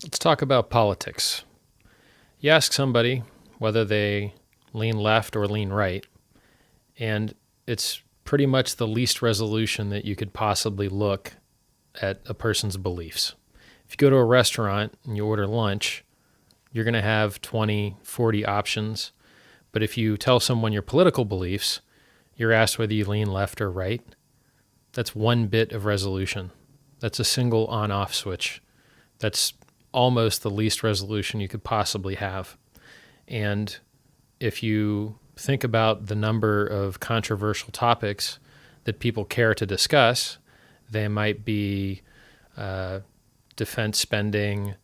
Let's talk about politics. You ask somebody whether they lean left or lean right, and it's pretty much the least resolution that you could possibly look at a person's beliefs. If you go to a restaurant and you order lunch, you're going to have 20, 40 options. But if you tell someone your political beliefs, you're asked whether you lean left or right. That's one bit of resolution. That's a single on-off switch. That's almost the least resolution you could possibly have. And if you think about the number of controversial topics that people care to discuss, they might be defense spending,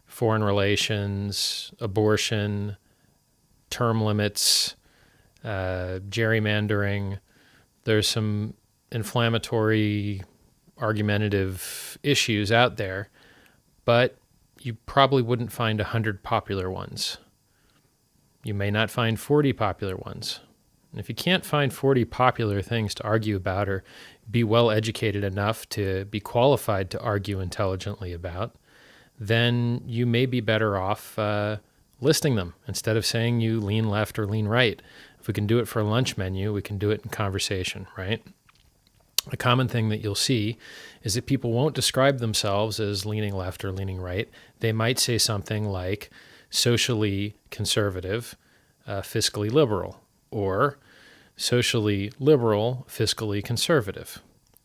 foreign relations, abortion, term limits, gerrymandering. There's some inflammatory, argumentative issues out there, but you probably wouldn't find 100 popular ones. You may not find 40 popular ones. And if you can't find 40 popular things to argue about or be well educated enough to be qualified to argue intelligently about, then you may be better off listing them instead of saying you lean left or lean right. If we can do it for a lunch menu, we can do it in conversation, right? A common thing that you'll see is that people won't describe themselves as leaning left or leaning right. They might say something like socially conservative, fiscally liberal, or socially liberal, fiscally conservative,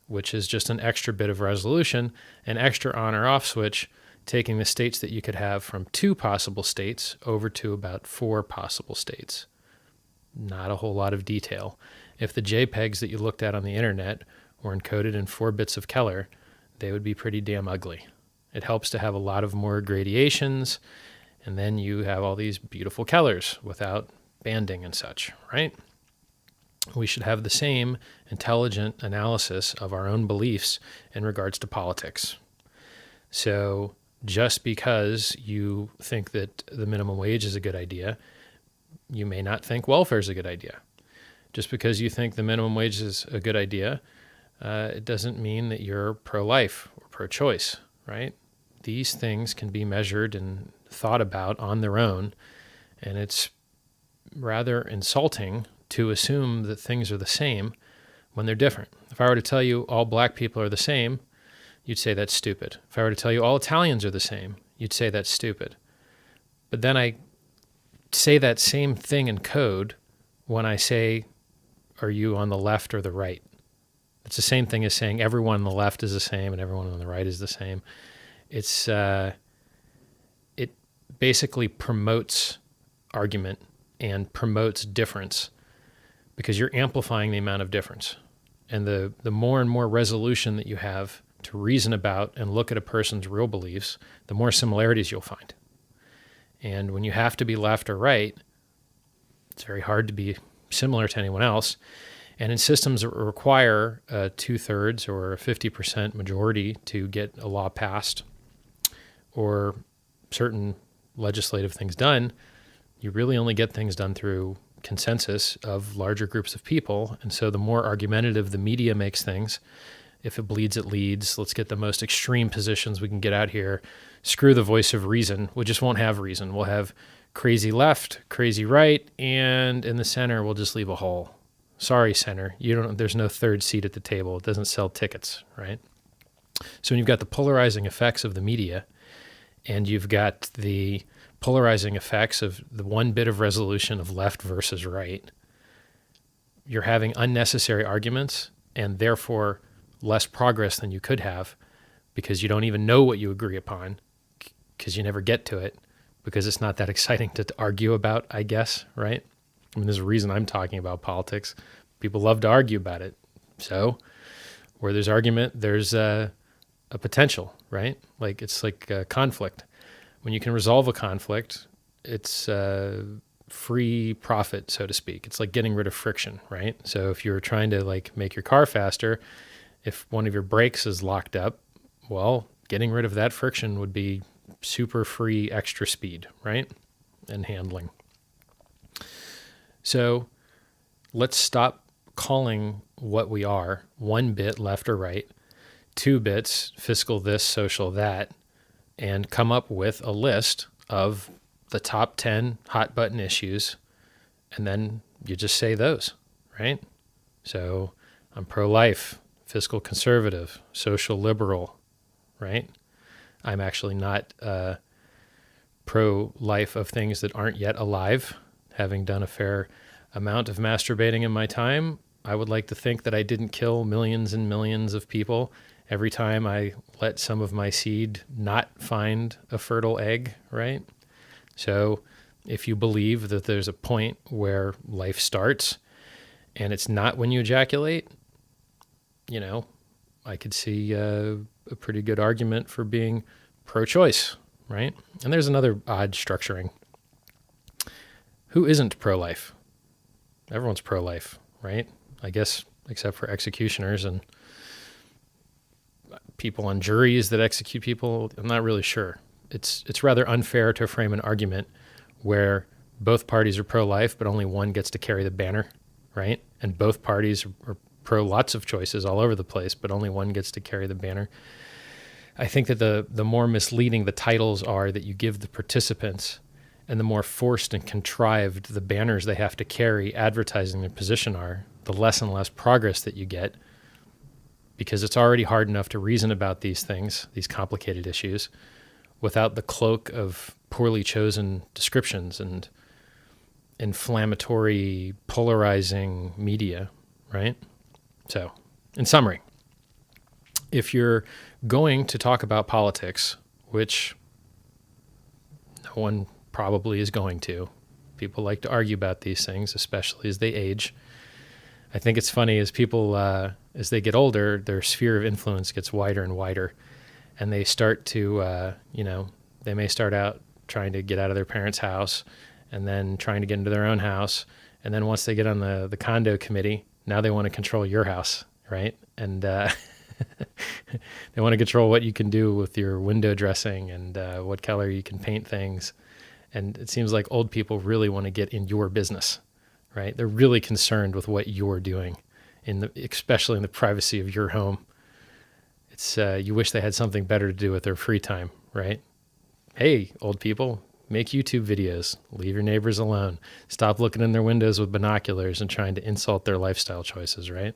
which is just an extra bit of resolution, an extra on or off switch, taking the states that you could have from 2 possible states over to about 4 possible states. Not a whole lot of detail. If the JPEGs that you looked at on the internet were encoded in 4 bits of color, they would be pretty damn ugly. It helps to have a lot of more gradations, and then you have all these beautiful colors without banding and such, right? We should have the same intelligent analysis of our own beliefs in regards to politics. So just because you think that the minimum wage is a good idea, you may not think welfare is a good idea. Just because you think the minimum wage is a good idea, it doesn't mean that you're pro-life or pro-choice, right? These things can be measured and thought about on their own, and it's rather insulting to assume that things are the same when they're different. If I were to tell you all black people are the same, you'd say that's stupid. If I were to tell you all Italians are the same, you'd say that's stupid. But then I say that same thing in code when I say, are you on the left or the right? It's the same thing as saying everyone on the left is the same and everyone on the right is the same. It basically promotes argument and promotes difference because you're amplifying the amount of difference. And the more and more resolution that you have to reason about and look at a person's real beliefs, the more similarities you'll find. And when you have to be left or right, it's very hard to be similar to anyone else. And in systems that require a 2/3 or a 50% majority to get a law passed or certain legislative things done, you really only get things done through consensus of larger groups of people. And so the more argumentative the media makes things, if it bleeds, it leads. Let's get the most extreme positions we can get out here. Screw the voice of reason. We just won't have reason. We'll have crazy left, crazy right, and in the center, we'll just leave a hole. Sorry, center. There's no third seat at the table. It doesn't sell tickets, right? So when you've got the polarizing effects of the media, and you've got the polarizing effects of the one bit of resolution of left versus right, you're having unnecessary arguments and therefore less progress than you could have because you don't even know what you agree upon because you never get to it because it's not that exciting to argue about, I guess, right? I mean, there's a reason I'm talking about politics. People love to argue about it. So where there's argument, there's a potential, right? Like it's like a conflict. When you can resolve a conflict, it's free profit, so to speak. It's like getting rid of friction, right? So if you're trying to like make your car faster, if one of your brakes is locked up, well, getting rid of that friction would be super free extra speed, right? And handling. So let's stop calling what we are 1 bit left or right, 2 bits fiscal this, social that, and come up with a list of the top 10 hot button issues, and then you just say those, right? So I'm pro-life, fiscal conservative, social liberal, right? I'm actually not pro-life of things that aren't yet alive. Having done a fair amount of masturbating in my time, I would like to think that I didn't kill millions and millions of people every time I let some of my seed not find a fertile egg, right? So if you believe that there's a point where life starts and it's not when you ejaculate, I could see a pretty good argument for being pro-choice, right? And there's another odd structuring. Who isn't pro-life? Everyone's pro-life, right? I guess, except for executioners and people on juries that execute people. I'm not really sure. It's rather unfair to frame an argument where both parties are pro-life, but only one gets to carry the banner, right? And both parties are pro lots of choices all over the place, but only one gets to carry the banner. I think that the more misleading the titles are that you give the participants, and the more forced and contrived the banners they have to carry advertising their position are, the less and less progress that you get, because it's already hard enough to reason about these things, these complicated issues, without the cloak of poorly chosen descriptions and inflammatory, polarizing media, right? So, in summary, if you're going to talk about politics, which no one probably is going to, people like to argue about these things, especially as they age. I think it's funny as people, as they get older, their sphere of influence gets wider and wider, and they start to, they may start out trying to get out of their parents' house and then trying to get into their own house. And then once they get on the condo committee, now they want to control your house, right? And they want to control what you can do with your window dressing and what color you can paint things. And it seems like old people really want to get in your business, right? They're really concerned with what you're doing, especially in the privacy of your home. It's you wish they had something better to do with their free time, right? Hey, old people, make YouTube videos. Leave your neighbors alone. Stop looking in their windows with binoculars and trying to insult their lifestyle choices, right?